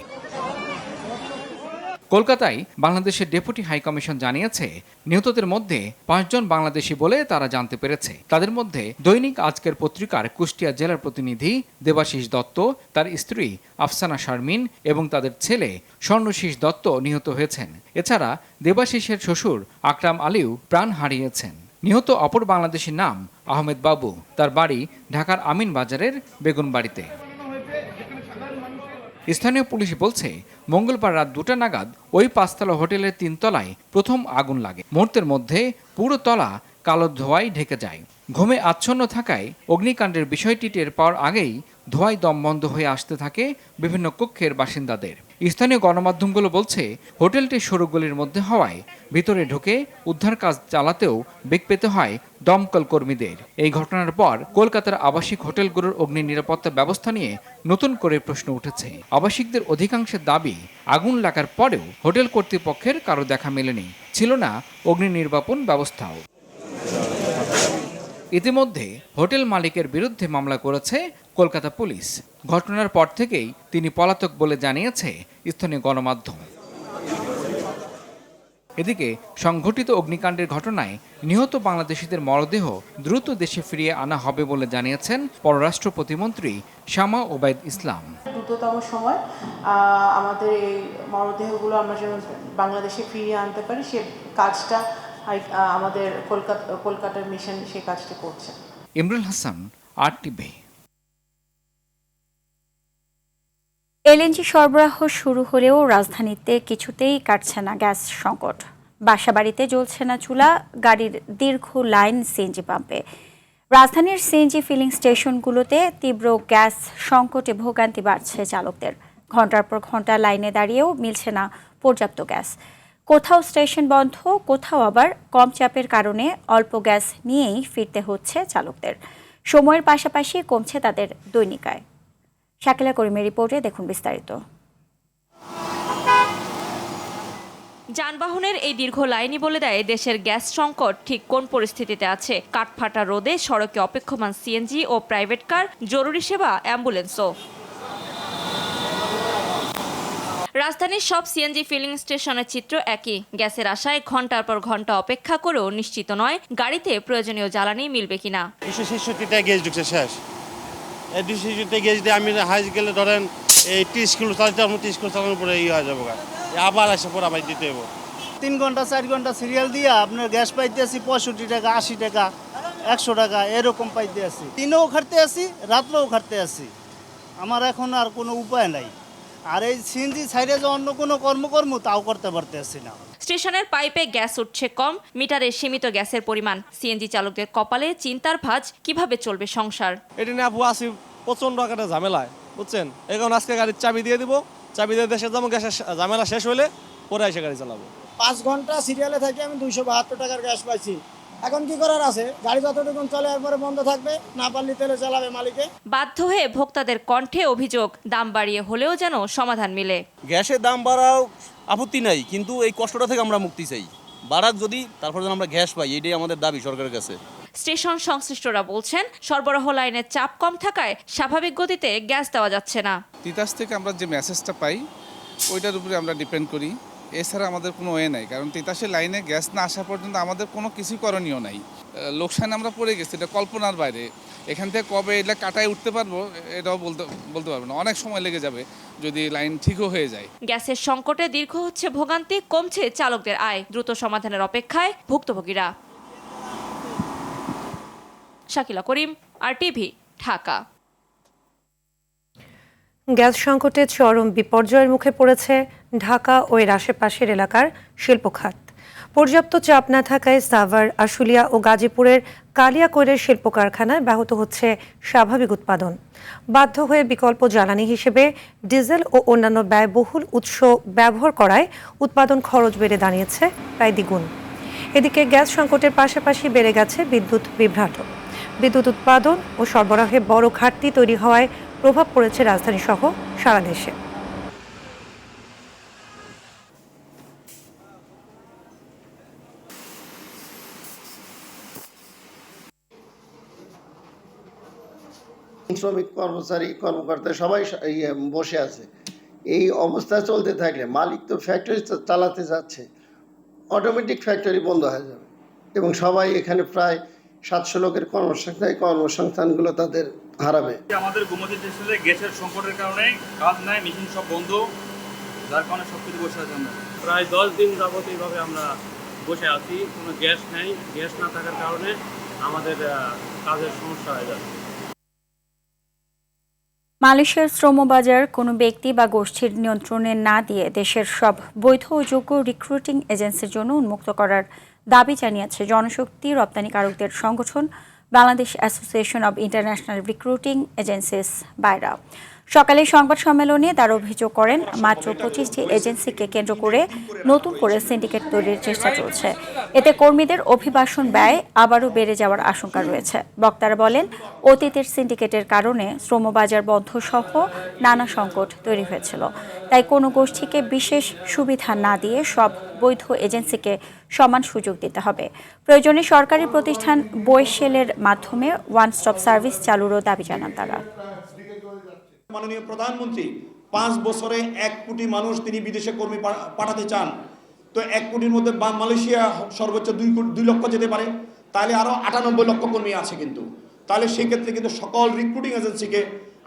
কলকাতায় বাংলাদেশের ডেপুটি হাইকমিশন জানিয়েছে নিহতদের মধ্যে 5 জন বাংলাদেশি বলে তারা জানতে পেরেছে। তাদের মধ্যে দৈনিক আজকের পত্রিকার কুষ্টিয়া জেলার প্রতিনিধি দেবাশিস দত্ত, তার স্ত্রী আফসানা শারমিন এবং তাদের ছেলে স্বর্ণশীষ দত্ত নিহত হয়েছেন। এছাড়া দেবাশিসের শ্বশুর আকরাম আলীও প্রাণ হারিয়েছেন। নিহত অপর বাংলাদেশির নাম আহমেদ বাবু। তার বাড়ি ঢাকার আমিন বাজারের বেগুনবাড়িতে। স্থানীয় পুলিশ বলছে মঙ্গলবার রাত 2টা নাগাদ ওই 5তলা হোটেলের 3তলায় প্রথম আগুন লাগে। মুহূর্তের মধ্যে পুরো তলা কালো ধোঁয়ায় ঢেকে যায়। ঘুমে আচ্ছন্ন থাকায় অগ্নিকাণ্ডের বিষয়টি টের পাওয়ার আগেই ধোঁয়ায় দম বন্ধ হয়ে আসতে থাকে বিভিন্ন কক্ষের বাসিন্দাদের। স্থানীয় গণমাধ্যমগুলো বলছে হোটেলটির সরু গলির মধ্যে হওয়ায় ভিতরে ঢুকে উদ্ধার কাজ চালাতেও বেগ পেতে হয় দমকল কর্মীদের। এই ঘটনার পর কলকাতার আবাসিক হোটেলগুলোর অগ্নি নিরাপত্তা ব্যবস্থা নিয়ে নতুন করে প্রশ্ন উঠেছে। আবাসিকদের অধিকাংশের দাবি, আগুন লাগার পরেও হোটেল কর্তৃপক্ষের কারো দেখা মেলেনি, ছিল না অগ্নি নির্বাপন ব্যবস্থাও। ইতিমধ্যে হোটেল মালিকের বিরুদ্ধে মামলা করেছে কলকাতা পুলিশ। ঘটনার পর থেকেই তিনি পলাতক বলে জানিয়েছে স্থানীয় গণমাধ্যম। এদিকে সংঘটিত অগ্নিকাণ্ডের ঘটনায় নিহত বাংলাদেশিদের মরদেহ দ্রুত দেশে ফিরিয়ে আনা হবে বলে জানিয়েছেন পররাষ্ট্র প্রতিমন্ত্রী শামা ওবায়দ ইসলাম। দ্রুততম সময় আমাদের এই মরদেহগুলো আমরা যেন বাংলাদেশে ফিরিয়ে আনতে পারি, সে কাজটা আমাদের কলকাতার মিশন সেই কাজটা করছে। ইমরুল হাসান, RTV। এলএনজি সরবরাহ শুরু হলেও রাজধানীতে কিছুতেই কাটছে না গ্যাস সংকট। বাসাবাড়িতে জ্বলছে না চুলা, গাড়ির দীর্ঘ লাইন সিএনজি পাম্পে। রাজধানীর সিএনজি ফিলিং স্টেশনগুলোতে তীব্র গ্যাস সংকটে ভোগান্তি বাড়ছে চালকদের। ঘন্টার পর ঘন্টা লাইনে দাঁড়িয়েও মিলছে না পর্যাপ্ত গ্যাস। কোথাও স্টেশন বন্ধ, কোথাও আবার কম চাপের কারণে অল্প গ্যাস নিয়েই ফিরতে হচ্ছে চালকদের। সময়ের পাশাপাশি কমছে তাদের দৈনিক আয়। শাকিলা করিমের রিপোর্টে দেখুন বিস্তারিত। যানবাহনের এই দীর্ঘ লাইনই বলে দেয় দেশের গ্যাস সংকট ঠিক কোন পরিস্থিতিতে আছে। কাঠফাটা রোদে সড়কে অপেক্ষমান সিএনজি ও প্রাইভেট কার, জরুরি সেবা অ্যাম্বুলেন্সও। রাজধানীর সব সিএনজি ফিলিং স্টেশনের চিত্র একই। গ্যাসের আশায় ঘন্টার পর ঘন্টা অপেক্ষা করেও নিশ্চিত নয় গাড়িতে প্রয়োজনীয় জ্বালানি মিলবে কিনা। 266টা গ্যাস ঢুকছে শেষ। এই 266টা গ্যাস দিয়ে আমি হাইজ গেলে ধরেন এই 30 কিলো চালাতে 30 কিলো চালানোর পরে হয়ে যাবো, আবার আসে পর আবার দিতে হবে। 3 ঘন্টা 4 ঘন্টা সিরিয়াল দিয়ে আপনার গ্যাস পাইতে আসি 65 টাকা, 80 টাকা, 100 টাকা এরকম পাইতে আসি। দিনেও খাটতে আসি, রাত্রেও খাটতে আসি। আমার এখন আর কোনো উপায় নাই। আর এই সিএনজি ছাইড়ে যে অন্য কোনো কর্ম তাও করতে পারতেছি না। স্টেশনের পাইপে গ্যাস উঠছে কম, মিটারে সীমিত গ্যাসের পরিমাণ। সিএনজি চালকদের কপালে চিন্তার ভাঁজ, কিভাবে চলবে সংসার। এটা নিয়ে আপু আসি প্রচন্ড আকারে ঝামেলায়, বুঝছেন। এখন আজকে গাড়ির চাবি দিয়ে দিব, চাবি দিয়ে দেশে যাবো, গ্যাসের ঝামেলা শেষ হলে পরে এসে গাড়ি চালাবো। 5 ঘন্টা সিরিয়ালে থাকি আমি 272 টাকার গ্যাস পাইছি। এখন কি করার আছে, গাড়ি যতটুকু চলে এরপরে বন্ধ থাকবে, না পারলে তেলে চালাবে মালিকে। বাধ্য হয়ে ভোক্তাদের কণ্ঠে অভিযোগ, দাম বাড়িয়ে হলেও যেন সমাধান মিলে। গ্যাসের দাম বাড়াও আপত্তি নাই, কিন্তু এই কষ্টটা থেকে আমরা মুক্তি চাই। বাড়াক যদি, তারপর যেন আমরা গ্যাস পাই, এটাই আমাদের দাবি সরকারের কাছে। স্টেশন সংশ্লিষ্টরা বলছেন সরবরাহ লাইনের চাপ কম থাকায় স্বাভাবিক গতিতে গ্যাস দেওয়া যাচ্ছে না। তিতাস থেকে আমরা যে মেসেজটা পাই ওইটার উপরে আমরা ডিপেন্ড করি, এছাড়া আমাদের কোনো ওয়ে নাই। কারণ তিতাসের লাইনে গ্যাস না আসা পর্যন্ত আমাদের কোনো কিছু করণীয় নাই। লোকসানে আমরা পড়ে গেছি, এটা কল্পনার বাইরে। এখান থেকে কবে এটা কাটায় উঠতে পারবো এটাও বলতে পারবো না, অনেক সময় লেগে যাবে যদি লাইন ঠিকও হয়ে যায়। গ্যাসের সংকটে দীর্ঘ হচ্ছে ভোগান্তি, কমছে চালকদের আয়, দ্রুত সমাধানের অপেক্ষায় ভুক্তভোগীরা। শাকিলা করিম, RTV, ঢাকা। গ্যাস সংকটে চরম বিপর্যয়ের মুখে পড়েছে ঢাকা ও এর আশেপাশের এলাকার শিল্প খাত। পর্যাপ্ত চাপ না থাকায় সাভার, আশুলিয়া ও গাজীপুরের কালিয়াকৈরের শিল্প কারখানায় ব্যাহত হচ্ছে স্বাভাবিক উৎপাদন। বাধ্য হয়ে বিকল্প জ্বালানি হিসেবে ডিজেল ও অন্যান্য ব্যয়বহুল উৎস ব্যবহার করায় উৎপাদন খরচ বেড়ে দাঁড়িয়েছে প্রায় দ্বিগুণ। এদিকে গ্যাস সংকটের পাশাপাশি বেড়ে গেছে বিদ্যুৎ বিভ্রাট। বিদ্যুৎ উৎপাদন ও সরবরাহে বড় ঘাটতি তৈরি হওয়ায় প্রভাব পড়েছে রাজধানী সহ সারা দেশে। শ্রমিক, কর্মচারী, কর্মকর্তা সবাই বসে আছে। এই অবস্থা চলতে থাকলে মালিক তো ফ্যাক্টরি চালাতে যাচ্ছে, অটোমেটিক ফ্যাক্টরি বন্ধ হয়ে যাবে এবং সবাই এখানে প্রায় 700 লোকের কর্মসংস্থানগুলো তাদের হারাবে। আমাদের গোমতী টেক্সটাইলে গ্যাসের সংকটের কারণে কাজ নাই, মেশিন সব বন্ধ, যার কারণে সব কিছু বসে আছে। আমরা প্রায় 10 দিন যাবত এইভাবে আমরা বসে আছি, কোনো গ্যাস নেই। গ্যাস না থাকার কারণে আমাদের কাজের সমস্যা হয়ে যাচ্ছে। মালয়েশিয়ার শ্রমবাজার কোনো ব্যক্তি বা গোষ্ঠীর নিয়ন্ত্রণে না দিয়ে দেশের সব বৈধ ও যোগ্য রিক্রুটিং এজেন্সির জন্য উন্মুক্ত করার দাবি জানিয়েছে জনশক্তি রপ্তানিকারকদের সংগঠন Bangladesh association of international recruiting agencies বাইরা। সকালে সংবাদ সম্মেলনে তারা অভিযোগ করেন মাত্র 25টি এজেন্সিকে কেন্দ্র করে নতুন করে সিন্ডিকেট তৈরির চেষ্টা চলছে। এতে কর্মীদের অভিবাসন ব্যয় আবারও বেড়ে যাওয়ার আশঙ্কা রয়েছে। বক্তারা বলেন, অতীতের সিন্ডিকেটের কারণে শ্রমবাজার বন্ধ সহ নানা সংকট তৈরি হয়েছিল। তাই কোনো গোষ্ঠীকে বিশেষ সুবিধা না দিয়ে সব বৈধ এজেন্সিকে সমান সুযোগ দিতে হবে। প্রয়োজনে সরকারি প্রতিষ্ঠান বৈশেলের মাধ্যমে ওয়ান স্টপ সার্ভিস চালুরও দাবি জানান তারা। মাননীয় প্রধানমন্ত্রী 5 বছরে 1 কোটি মানুষ তিনি বিদেশে কর্মী পাঠাতে চান। তো 1 কোটির মধ্যে মালয়েশিয়া সর্বোচ্চ 2 লক্ষ যেতে পারে, তাহলে আরও 98 লক্ষ কর্মী আছে। কিন্তু তাহলে সেক্ষেত্রে কিন্তু সকল রিক্রুটিং এজেন্সিকে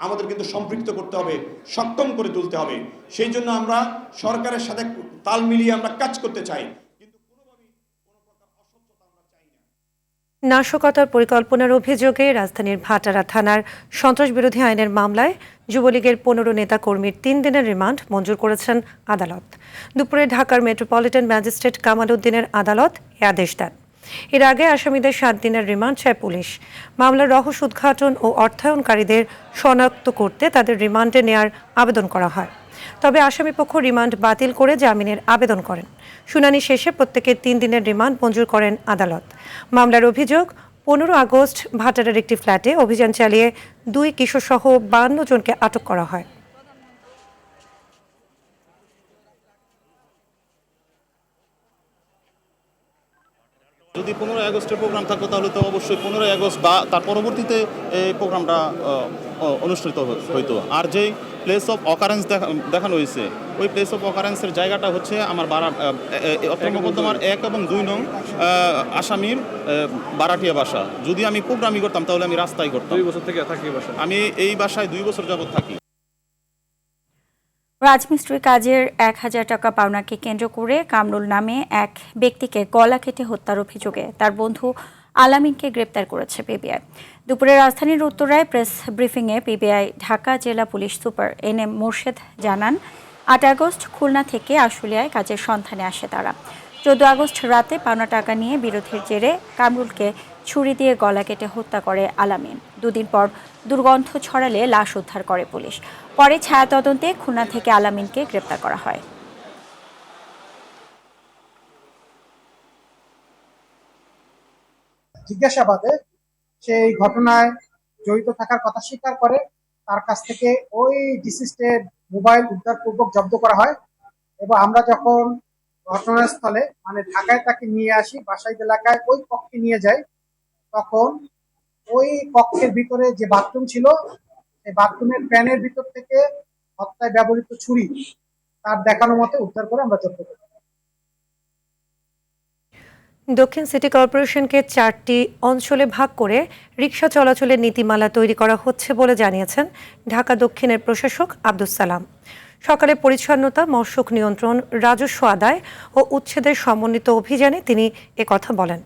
আমাদের কিন্তু সম্পৃক্ত করতে হবে, সক্ষম করে তুলতে হবে। সেই জন্য আমরা সরকারের সাথে তাল মিলিয়ে আমরা কাজ করতে চাই। নাশকতার পরিকল্পনার অভিযোগে রাজধানীর ভাটারা থানার সন্ত্রাস বিরোধী আইনের মামলায় যুবলীগের 15 নেতাকর্মীর 3 দিনের রিমান্ড মঞ্জুর করেছেন আদালত। দুপুরে ঢাকার মেট্রোপলিটন ম্যাজিস্ট্রেট কামাল উদ্দিনের আদালত এ আদেশ দেন। এর আগে আসামিদের 7 দিনের রিমান্ড চায় পুলিশ। মামলার রহস্য উদ্ঘাটন ও অর্থায়নকারীদের শনাক্ত করতে তাদের রিমান্ডে নেয়ার আবেদন করা হয়। তবে আসামিপক্ষ রিমান্ড বাতিল করে জামিনের আবেদন করেন। শুনানি শেষে প্রত্যেকের 3 দিনের রিমান্ড মঞ্জুর করেন আদালত। মামলার অভিযোগ, 15 আগস্ট ভাটারার একটি ফ্ল্যাটে অভিযান চালিয়ে 2 কিশোরসহ 52 জনকে আটক করা হয়। যদি 15 আগস্টের প্রোগ্রাম থাকতো তাহলে তো অবশ্যই 15 আগস্ট বা তার পরবর্তীতে এই প্রোগ্রামটা অনুষ্ঠিত হইতো। আর যেই প্লেস অফ অকারেন্স দেখানো হয়েছে, ওই প্লেস অফ অকারেন্সের জায়গাটা হচ্ছে আমার মোকদ্দমার 1 এবং 2 নং আসামির বারাটিয়া বাসা। যদি আমি প্রোগ্রামই করতাম তাহলে আমি রাস্তায় করতাম। 2 বছর থেকে থাকি বাসা। আমি এই বাসায় 2 বছর যাবত থাকি। রাজমিস্ত্রি কাজের 1000 টাকা পাওনাকে কেন্দ্র করে কামরুল নামে এক ব্যক্তিকে গলা কেটে হত্যার অভিযোগে তার বন্ধু আলামিনকে গ্রেপ্তার করেছে পিবিআই। দুপুরে রাজধানীর উত্তরায় প্রেস ব্রিফিংয়ে পিবিআই ঢাকা জেলা পুলিশ সুপার NM মোর্শেদ জানান, 8 আগস্ট খুলনা থেকে আশুলিয়ায় কাজের সন্ধানে আসে তারা। 14 আগস্ট রাতে পাওনা টাকা নিয়ে বিরোধের জেরে কামরুলকে ছুরি দিয়ে গলা কেটে হত্যা করে আলামিন। 2 দিন পর দুর্গন্ধ ছড়ালে লাশ উদ্ধার করে পুলিশ। পরে ছায়া তদন্তে খুলনা থেকে আলামিনকে গ্রেপ্তার করা হয়। জিজ্ঞাসাবাদে সেই ঘটনায় জড়িত থাকার কথা স্বীকার করে। তার কাছ থেকে ওই ডিসিস্টের মোবাইল উদ্ধারপূর্বক জব্দ করা হয় এবং আমরা যখন ঘটনাস্থলে মানে ঢাকায় তাকে নিয়ে আসি, বাসাইদ এলাকায় ওই কক্ষে নিয়ে যাই, তখন ওই কক্ষের ভিতরে যে বাথরুম ছিল, সেই বাথরুমের প্যানের ভিতর থেকে হত্যায় ব্যবহৃত ছুরি তার দেখানো মতে উদ্ধার করে আমরা জব্দ করি। দক্ষিণ সিটি কর্পোরেশনকে 4টি অঞ্চলে ভাগ করে রিকশা চলাচলের নীতিমালা তৈরি করা হচ্ছে বলে জানিয়েছেন ঢাকা দক্ষিণের প্রশাসক আব্দুস সালাম। সকালে পরিচ্ছন্নতা, মশক নিয়ন্ত্রণ, রাজস্ব আদায় ও উচ্ছেদের সমন্বিত অভিযানে তিনি একথা বলেন।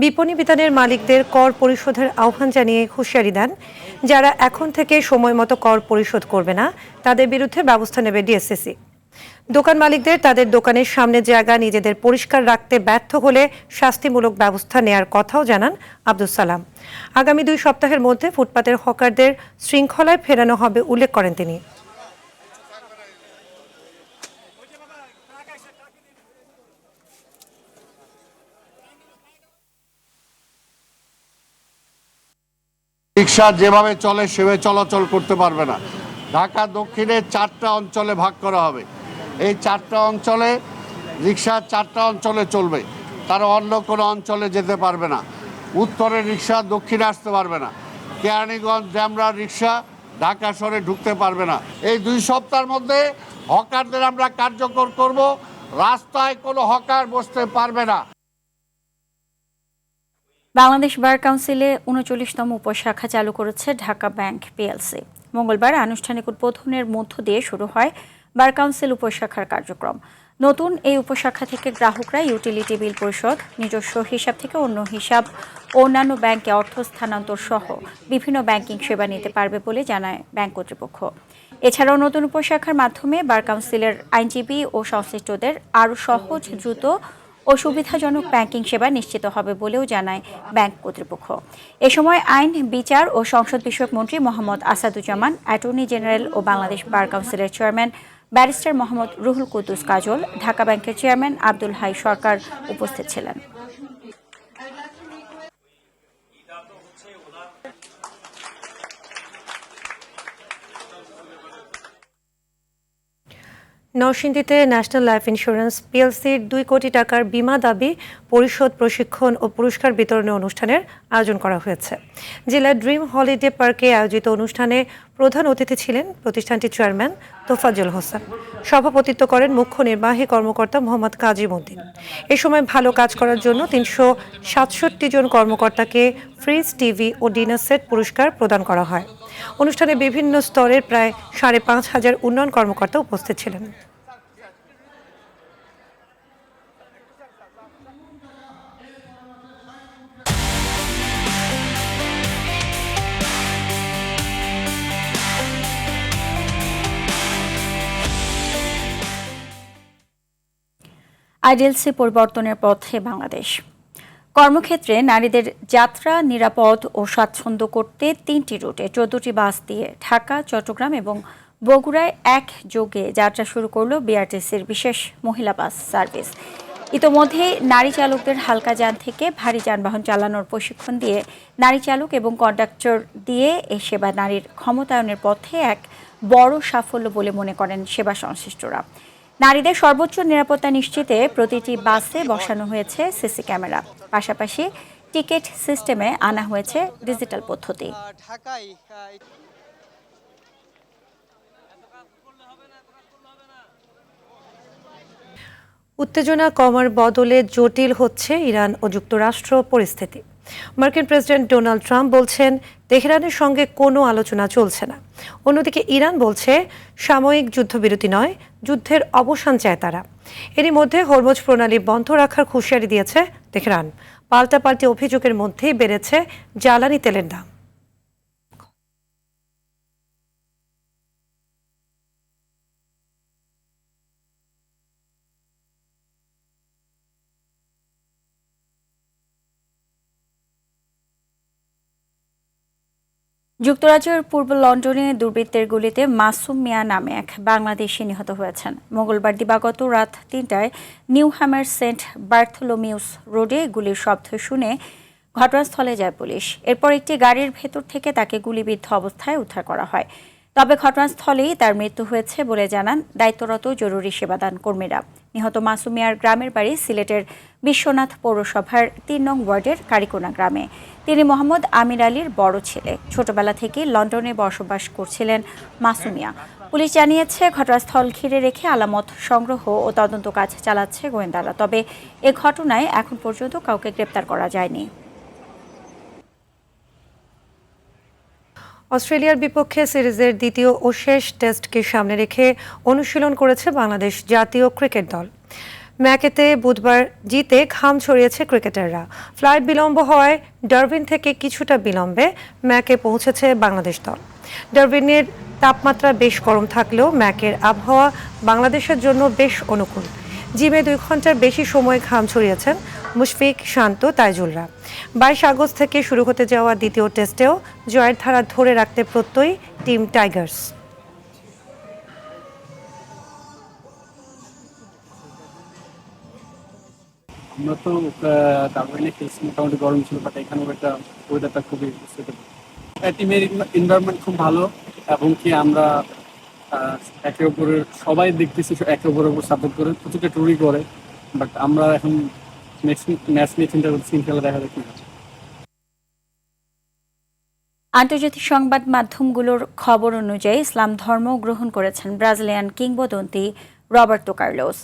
বিপণী বিতানের মালিকদের কর পরিশোধের আহ্বান জানিয়ে হুঁশিয়ারি দেন, যারা এখন থেকে সময় মতো কর পরিশোধ করবে না তাদের বিরুদ্ধে ব্যবস্থা নেবে ডিএসসিসি। দোকান মালিকদের তাদের দোকানের সামনের জায়গা নিজেদের পরিষ্কার রাখতে ব্যর্থ হলে শাস্তিমূলক ব্যবস্থা নেয়ার কথাও জানান আব্দুস সালাম। আগামী 2 সপ্তাহের মধ্যে ফুটপাতের হকারদের শৃঙ্খলায় ফেরানো হবে উল্লেখ করেন তিনি। রিক্সা যেভাবে চলে সেভাবে চলাচল করতে পারবে না। ঢাকা দক্ষিণে 4টা অঞ্চলে ভাগ করা হবে। এই 4টা অঞ্চলে রিক্সা 4টা অঞ্চলে চলবে, তারা অন্য কোনো অঞ্চলে যেতে পারবে না। উত্তরের রিক্সা দক্ষিণে আসতে পারবে না। কেরানীগঞ্জ ড্যামরা রিক্সা ঢাকা শহরে ঢুকতে পারবে না। এই 2 সপ্তাহের মধ্যে হকারদের আমরা কার্যকর করব। রাস্তায় কোনো হকার বসতে পারবে না। বাংলাদেশ বার কাউন্সিলে 39তম উপশাখা চালু করেছে ঢাকা ব্যাংক পিএলসি। মঙ্গলবার আনুষ্ঠানিক উদ্বোধনের মধ্য দিয়ে শুরু হয় বার কাউন্সিল উপশাখার কার্যক্রম। নতুন এই উপশাখা থেকে গ্রাহকরা ইউটিলিটি বিল পরিশোধ, নিজস্ব হিসাব থেকে অন্য হিসাব, অন্যান্য ব্যাংকে অর্থ স্থানান্তর সহ বিভিন্ন ব্যাংকিং সেবা নিতে পারবে বলে জানায় ব্যাংক কর্তৃপক্ষ। এছাড়াও নতুন উপশাখার মাধ্যমে বার কাউন্সিলের আইনজীবী ও সংশ্লিষ্টদের আরও সহজ, দ্রুত ও সুবিধাজনক ব্যাংকিং সেবা নিশ্চিত হবে বলেও জানায় ব্যাংক কর্তৃপক্ষ। এ সময় আইন, বিচার ও সংসদ বিষয়ক মন্ত্রী মোহাম্মদ আসাদুজ্জামান, অ্যাটর্নি জেনারেল ও বাংলাদেশ বার কাউন্সিলের চেয়ারম্যান ব্যারিস্টার মোহাম্মদ রুহুল কুদ্দুস কাজল, ঢাকা ব্যাংকের চেয়ারম্যান আব্দুল হাই সরকার উপস্থিত ছিলেন। নরসিংদীতে ন্যাশনাল লাইফ ইন্স্যুরেন্স পিএলসির 2 কোটি টাকার বিমা দাবি পরিশোধ, প্রশিক্ষণ ও পুরস্কার বিতরণী অনুষ্ঠানের আয়োজন করা হয়েছে। জেলার ড্রিম হলিডে পার্কে আয়োজিত অনুষ্ঠানে প্রধান অতিথি ছিলেন প্রতিষ্ঠানটির চেয়ারম্যান তোফাজ্জল হোসেন। সভাপতিত্ব করেন মুখ্য নির্বাহী কর্মকর্তা মোহাম্মদ কাজিম উদ্দিন। এ সময় ভালো কাজ করার জন্য 367 জন কর্মকর্তাকে ফ্রিজ, টিভি ও ডিনার সেট পুরস্কার প্রদান করা হয়। অনুষ্ঠানে বিভিন্ন স্তরের প্রায় 5,500 উন্নয়ন কর্মকর্তা উপস্থিত ছিলেন। আইডিএলসি পরিবর্তনের পথে বাংলাদেশ। কর্মক্ষেত্রে নারীদের যাত্রা নিরাপদ ও স্বাচ্ছন্দ্য করতে 3টি রুটে 14টি বাস দিয়ে ঢাকা, চট্টগ্রাম এবং বগুড়ায় একযোগে যাত্রা শুরু করল বিআরটিসির বিশেষ মহিলা বাস সার্ভিস। ইতোমধ্যে নারী চালকদের হালকা যান থেকে ভারী যানবাহন চালানোর প্রশিক্ষণ দিয়ে নারী চালক এবং কন্ডাক্টর দিয়ে এই সেবা নারীর ক্ষমতায়নের পথে এক বড় সাফল্য বলে মনে করেন সেবা সংশ্লিষ্টরা। নারীদের সর্বোচ্চ নিরাপত্তা নিশ্চিতে প্রতিটি বাসে বসানো হয়েছে সিসি ক্যামেরা, পাশাপাশি টিকিট সিস্টেমে আনা হয়েছে ডিজিটাল পদ্ধতি। উত্তেজনা কমার বদলে জটিল হচ্ছে ইরান ও যুক্তরাষ্ট্র পরিস্থিতি। মার্কিন প্রেসিডেন্ট ডোনাল্ড ট্রাম্প বলছেন তেহরানের সঙ্গে কোনো আলোচনা চলছে না। অন্যদিকে ইরান বলছে সাময়িক যুদ্ধবিরতি নয়, যুদ্ধের অবসান চায় তারা। এরই মধ্যে হরমুজ প্রণালী বন্ধ রাখার হুঁশিয়ারি দিয়েছে তেহরান। পাল্টাপাল্টি অভিযোগের মধ্যেই বেড়েছে জ্বালানি তেলের দাম। যুক্তরাজ্যের পূর্ব লন্ডনে দুর্বৃত্তের গুলিতে মাসুম মিয়া নামে এক বাংলাদেশি নিহত হয়েছেন। মঙ্গলবার দিবাগত রাত 3টায় নিউ হ্যামার সেন্ট বার্থলোমিউস রোডে গুলির শব্দ শুনে ঘটনাস্থলে যায় পুলিশ। এরপর একটি গাড়ির ভেতর থেকে তাকে গুলিবিদ্ধ অবস্থায় উদ্ধার করা হয়। তবে ঘটনাস্থলেই তার মৃত্যু হয়েছে বলে জানান দায়িত্বরত জরুরি সেবাদান কর্মীরা। নিহত মাসুম মিয়ার গ্রামের বাড়ি সিলেটের বিশ্বনাথ পৌরসভার 3 নং ওয়ার্ডের কারিকোনা গ্রামে। তিনি মোহাম্মদ আমির আলীর বড় ছেলে। ছোটবেলা থেকে লন্ডনে বসবাস করছিলেন মাসুম মিয়া। পুলিশ জানিয়েছে ঘটনাস্থল ঘিরে রেখে আলামত সংগ্রহ ও তদন্ত কাজ চালাচ্ছে গোয়েন্দারা। তবে এ ঘটনায় এখন পর্যন্ত কাউকে গ্রেপ্তার করা যায়নি। অস্ট্রেলিয়ার বিপক্ষে সিরিজের দ্বিতীয় ও শেষ টেস্টকে সামনে রেখে অনুশীলন করেছে বাংলাদেশ জাতীয় ক্রিকেট দল। ম্যাকেতে বুধবার জিতে ঘাম ছড়িয়েছে ক্রিকেটাররা। ফ্লাইট বিলম্ব হওয়ায় ডারউইন থেকে কিছুটা বিলম্বে ম্যাকে পৌঁছেছে বাংলাদেশ দল। ডারউইনের তাপমাত্রা বেশ গরম থাকলেও ম্যাকের আবহাওয়া বাংলাদেশের জন্য বেশ অনুকূল। জিমে 2 ঘন্টার বেশি সময় ঘাম ছড়িয়েছেন মুশফিক, শান্ত, তাইজুলরা। 22 আগস্ট থেকে শুরু হতে যাওয়া দ্বিতীয় টেস্টেও জয়ের ধারা ধরে রাখতে প্রত্যয়ী টিম টাইগার্স। আমরা তো ডারউইনে খেলছি, মোটামুটি গরম ছিল, বাট এখানেও একটা ওয়েদারটা খুবই সুইটেবল। টিমের এনভায়রনমেন্ট খুব ভালো এবং কি আমরা একে অপরের সবাই দেখতেছি একে অপরের উপর সাপোর্ট করে, প্রচুরটা টুরি করে। বাট আমরা এখন ম্যাচ নিয়ে চিন্তা করছি, খেলা দেখা যাক। আন্তর্জাতিক সংবাদ মাধ্যমগুলোর খবর অনুযায়ী ইসলাম ধর্ম গ্রহণ করেছেন ব্রাজিলিয়ান কিংবদন্তি রবার্তো কার্লোস।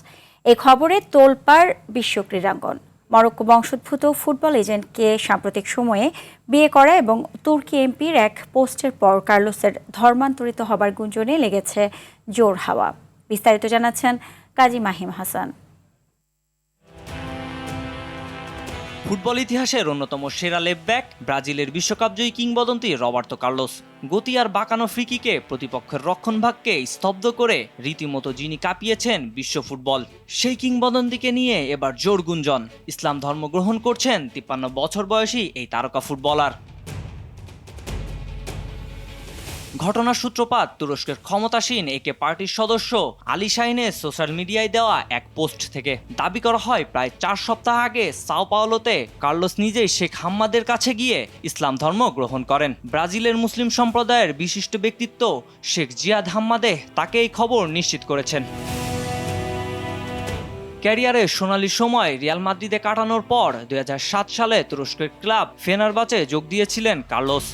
এই খবরে তোলপাড় বিশ্ব ক্রীড়াঙ্গন। মরক্কো বংশোদ্ভূত ফুটবল এজেন্টকে সাম্প্রতিক সময়ে বিয়ে করা এবং তুর্কি এমপির এক পোস্টের পর কার্লোসের ধর্মান্তরিত হবার গুঞ্জনে লেগেছে জোর হাওয়া। বিস্তারিত জানাচ্ছেন কাজী মাহিম হাসান। ফুটবল ইতিহাসের অন্যতম সেরা লেফট-ব্যাক ব্রাজিলের বিশ্বকাপজয়ী কিংবদন্তি রবার্তো কার্লোস। গতি আর বাঁকানো ফ্রিকিকে প্রতিপক্ষের রক্ষণভাগকে স্তব্ধ করে রীতিমতো যিনি কাঁপিয়েছেন বিশ্ব ফুটবল, সেই কিংবদন্তিকে নিয়ে এবার জোর গুঞ্জন। ইসলাম ধর্ম গ্রহণ করছেন 53 বছর বয়সী এই তারকা ফুটবলার। ঘটনার সূত্রপাত তুরস্কের ক্ষমতাসীন একে পার্টির সদস্য আলী শাহিনের সোশ্যাল মিডিয়ায় দেওয়া এক পোস্ট থেকে। দাবি করা হয় প্রায় 4 সপ্তাহ আগে সাও পাওলোতে কার্লোস নিজেই শেখ হাম্মাদের কাছে গিয়ে ইসলাম ধর্ম গ্রহণ করেন। ব্রাজিলের মুসলিম সম্প্রদায়ের বিশিষ্ট ব্যক্তিত্ব শেখ জিয়াদ হাম্মাদে তাকে এই খবর নিশ্চিত করেছেন। ক্যারিয়ারের সোনালী সময় রিয়াল মাদ্রিদে কাটানোর পর 2007 সালে তুরস্কের ক্লাব ফেনারবাচে যোগ দিয়েছিলেন কার্লোস।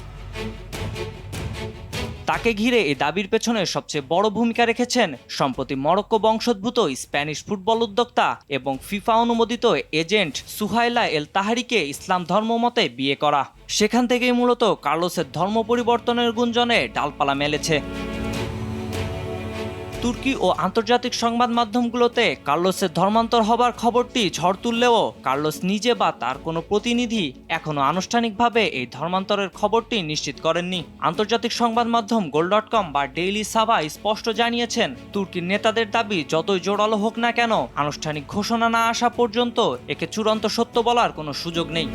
তাকে ঘিরে এই দাবির পেছনে সবচেয়ে বড় ভূমিকা রেখেছেন সম্প্রতি মরক্কো বংশোদ্ভূত স্প্যানিশ ফুটবল উদ্যোক্তা এবং ফিফা অনুমোদিত এজেন্ট সুহাইলা এল তাহারিকে ইসলাম ধর্ম মতে বিয়ে করা। সেখান থেকেই মূলত কার্লোসের ধর্ম পরিবর্তনের গুঞ্জনে ডালপালা মেলেছে। তুর্কি ও আন্তর্জাতিক সংবাদ মাধ্যমগুলোতে কার্লোসের ধর্মান্তর হবার খবরটি ঝড় তুললেও কার্লোস নিজে বা তার কোনো প্রতিনিধি এখনও আনুষ্ঠানিকভাবে এই ধর্মান্তরের খবরটি নিশ্চিত করেননি। আন্তর্জাতিক সংবাদ মাধ্যম goal.com বা ডেইলি সাবা স্পষ্ট জানিয়েছেন, তুর্কির নেতাদের দাবি যতই জোরালো হোক না কেন, আনুষ্ঠানিক ঘোষণা না আসা পর্যন্ত একে চূড়ান্ত সত্য বলার কোনো সুযোগ নেই।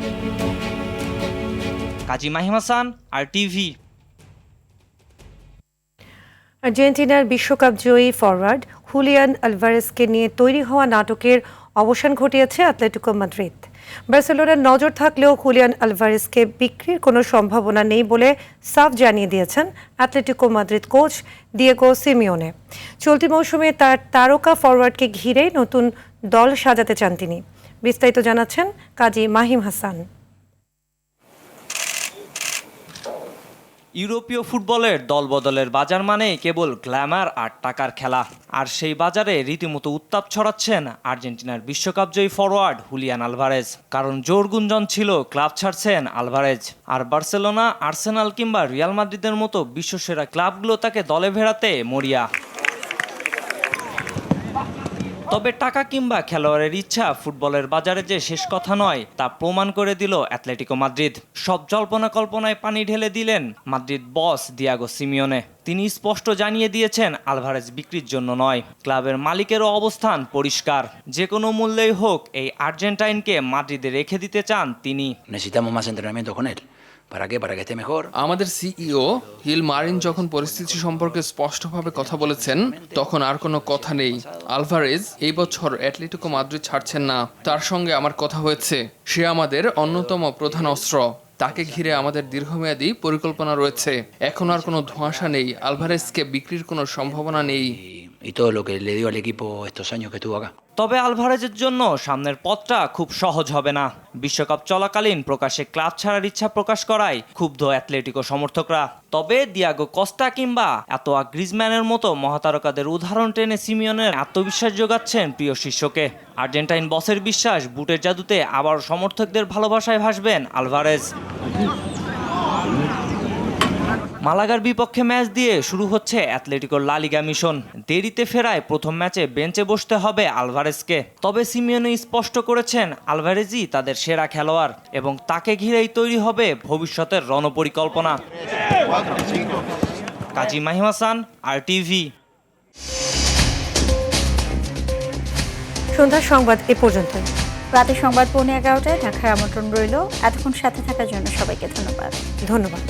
কাজী মাহিম হাসান, RTV। আর্জেন্টিনার বিশ্বকাপ জয়ী ফরওয়ার্ড হুলিয়ান আলভারেজকে নিয়ে তৈরি হওয়া নাটকের অবসান ঘটিয়েছে অ্যাটলেটিকো মাদ্রিদ। বার্সেলোনার নজর থাকলেও হুলিয়ান আলভারেজকে বিক্রির কোনো সম্ভাবনা নেই বলে সাফ জানিয়ে দিয়েছেন Atletico Madrid coach Diego Simeone. চলতি মৌসুমে তার তারকা ফরওয়ার্ডকে ঘিরেই নতুন দল সাজাতে চান তিনি। বিস্তারিত জানাচ্ছেন কাজী মাহিম হাসান। ইউরোপীয় ফুটবলের দলবদলের বাজার মানেই কেবল গ্ল্যামার আর টাকার খেলা, আর সেই বাজারে রীতিমতো উত্তাপ ছড়াচ্ছেন আর্জেন্টিনার বিশ্বকাপজয়ী ফরওয়ার্ড হুলিয়ান আলভারেজ। কারণ জোর গুঞ্জন ছিল ক্লাব ছাড়ছেন আলভারেজ, আর বার্সেলোনা, আর্সেনাল কিংবা রিয়াল মাদ্রিদের মতো বিশ্বসেরা ক্লাবগুলো তাকে দলে ভেড়াতে মরিয়া। তবে টাকা কিংবা খেলোয়াড়ের ইচ্ছা ফুটবলের বাজারে যে শেষ কথা নয় তা প্রমাণ করে দিল অ্যাটলেটিকো মাদ্রিদ। সব জল্পনা কল্পনায় পানি ঢেলে দিলেন মাদ্রিদ বস দিয়েগো সিমিওনে। তিনি স্পষ্ট জানিয়ে দিয়েছেন আলভারেজ বিক্রির জন্য নয়। ক্লাবের মালিকেরও অবস্থান পরিষ্কার, যে কোনো মূল্যেই হোক এই আর্জেন্টাইনকে মাদ্রিদে রেখে দিতে চান তিনি। আমাদের সিইও হিল মারিন যখন পরিস্থিতি সম্পর্কে স্পষ্টভাবে কথা বলেছেন, তখন আর কোনো কথা নেই। আলভারেজ এই বছর অ্যাটলেটিকো মাদ্রিদ ছাড়ছেন না। তার সঙ্গে আমার কথা হয়েছে। সে আমাদের অন্যতম প্রধান অস্ত্র। তাকে ঘিরে আমাদের দীর্ঘমেয়াদী পরিকল্পনা রয়েছে। এখন আর কোনো ধোঁয়াশা নেই। আলভারেজকে বিক্রির কোনো সম্ভাবনা নেই। তবে আলভারেজের জন্য সামনের পথটা খুব সহজ হবে না। বিশ্বকাপ চলাকালীন প্রকাশ্যে ক্লাব ছাড়ার ইচ্ছা প্রকাশ করায় ক্ষুব্ধ অ্যাটলেটিকো সমর্থকরা। তবে দিয়াগো কস্তা কিংবা এতোয়া গ্রিজম্যানের মতো মহাতারকাদের উদাহরণ টেনে সিমিওনের আত্মবিশ্বাস যোগাচ্ছেন প্রিয় শিষ্যকে। আর্জেন্টাইন বসের বিশ্বাস, বুটের জাদুতে আবার সমর্থকদের ভালোবাসায় ভাসবেন আলভারেজ। মালাগার বিপক্ষে ম্যাচ দিয়ে শুরু হচ্ছে অ্যাটলেটিকোর লা লিগা মিশন। দেরিতে ফেরায় প্রথম ম্যাচে বেঞ্চে বসতে হবে আলভারেজকে। তবে সিমিওনে স্পষ্ট করেছেন আলভারেজই তাদের সেরা খেলোয়াড় এবং তাকে ঘিরেই তৈরি হবে ভবিষ্যতের রণপরিকল্পনা। কাজী মাহিম হাসান, RTV। সন্ধ্যার সংবাদ এ পর্যন্ত। রাতের সংবাদ 11:15 ঢাকায় আমন্ত্রণ রইল। এতক্ষণ সাথে থাকার জন্য সবাইকে ধন্যবাদ।